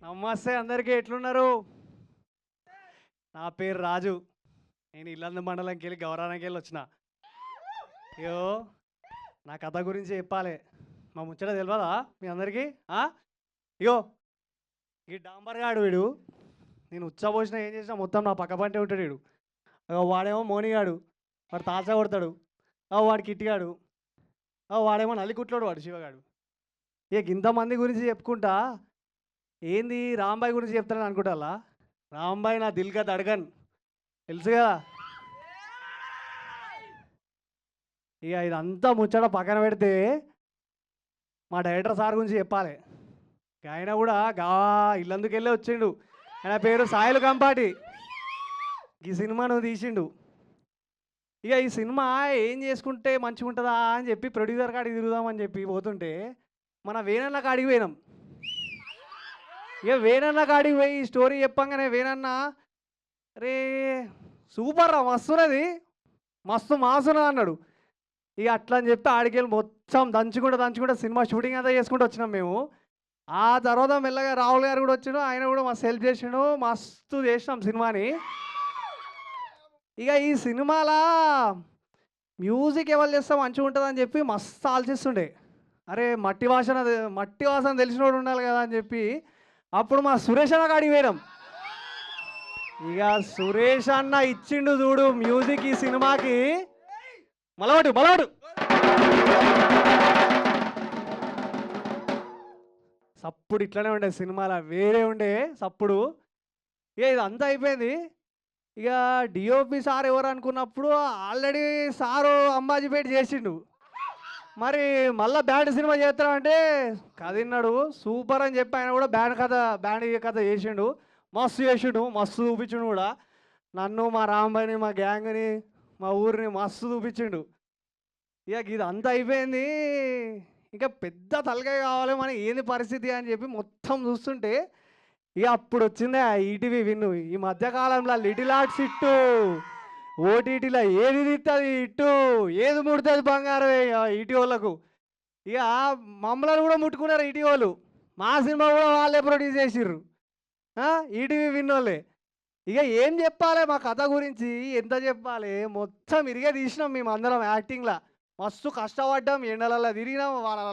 నమస్తే అందరికీ ఎట్లున్నారు? నా పేరు రాజు. నేను ఇల్లందు మండలంకెళ్ళి గౌరారంకెళ్ళి వచ్చిన. ఇగో నా కథ గురించి చెప్పాలి. మా ముచ్చట తెలవదా మీ అందరికీ? ఇగో ఈ డాంబర్ గాడు వీడు. నేను ఉచ్చబోసినా ఏం చేసినా మొత్తం నా పక్క పంటే ఉంటాడు వీడు. వాడేమో మోనిగాడు, వాడు తాచా కొడతాడు. వాడు కిట్టిగాడు, వాడేమో నల్లికుట్లోడు, వాడు శివగాడు. ఇక ఇంతమంది గురించి చెప్పుకుంటా ఏంది రాంబాయ్ గురించి చెప్తానని అనుకుంటా. రాంబాయ్ నా దిల్గా దడగన్ తెలుసు కదా. ఇక ఇదంతా ముచ్చట పక్కన పెడితే మా డైరెక్టర్ సార్ గురించి చెప్పాలి. ఆయన కూడా ఇల్లందుకెళ్ళి వచ్చిండు. ఆయన పేరు సాయిలు కంపాటి. ఈ సినిమాను తీసిండు. ఇక ఈ సినిమా ఏం చేసుకుంటే మంచిగా ఉంటుందా అని చెప్పి ప్రొడ్యూసర్ కాడికి తిరుగుదామని చెప్పి పోతుంటే మన వేణన్న కాడికి పోయినాం. ఇక వేణన్న కాడికి పోయి స్టోరీ చెప్పంగానే వేణన్న రే సూపర్ రా, మస్తున్నది, మస్తు మాసున్నా అన్నాడు. ఇక అట్లా అని చెప్పి ఆడికెళ్ళి మొత్తం దంచుకుంటూ సినిమా షూటింగ్ అంతా చేసుకుంటూ వచ్చినాం మేము. ఆ తర్వాత మెల్లగా రాహుల్ గారు కూడా వచ్చిండు. ఆయన కూడా మస్తు హెల్ప్ చేసిండు. మస్తు చేసినాం సినిమాని. ఇక ఈ సినిమాలో మ్యూజిక్ ఎవరు చేస్తే మంచిగా ఉంటుందని చెప్పి మస్తు ఆలోచిస్తుండే. అరే మట్టి వాసన తెలిసినోడు ఉండాలి కదా అని చెప్పి అప్పుడు మా సురేష్ అన్న కాడికి పోయినాం. ఇక సురేష్ అన్న ఇచ్చిండు చూడు మ్యూజిక్ ఈ సినిమాకి మలవాడు సప్పుడు ఇట్లనే ఉండే, సినిమాలో వేరే ఉండే సప్పుడు. ఇక ఇదంతా అయిపోయింది. ఇక డిఓపి సార్ ఎవరు అనుకున్నప్పుడు ఆల్రెడీ సారు అంబాజీపేట చేసిండు. మరి మళ్ళీ బ్యాండ్ సినిమా చేస్తామంటే కదిన్నాడు సూపర్ అని చెప్పి ఆయన కూడా బ్యాండ్ కథ చేసిండు. మస్తు చేసిండు, మస్తు చూపించిండు కూడా. నన్ను, మా రాంబాయిని, మా గ్యాంగ్ని, మా ఊరిని మస్తు చూపించిండు. ఇక ఇది అంతా అయిపోయింది. ఇంకా పెద్ద తలకాయ కావాలి మన ఏంది పరిస్థితి అని చెప్పి మొత్తం చూస్తుంటే ఇక అప్పుడు వచ్చిందే ఈటీవీ విన్ను. ఈ మధ్యకాలంలో లిటిల్ ఆర్ట్స్ ఇట్టు, ఓటీటీలో ఏది తిస్తుంది ఇట్టు, ఏది ముడుతుంది బంగారం ఈటీ వాళ్ళకు. ఇక మమ్మల్ని కూడా ముట్టుకున్నారు ఈటీ వాళ్ళు. మా సినిమా కూడా వాళ్ళే ప్రొడ్యూస్ చేసిర్రు, ఈటీవీ విన్ వాళ్ళే. ఇక ఏం చెప్పాలి మా కథ గురించి, ఎంత చెప్పాలి, మొత్తం ఇరిగే తీసినాం మేము అందరం యాక్టింగ్లో. మస్తు కష్టపడ్డాం, ఎండలలో తిరిగినాం, వాళ్ళ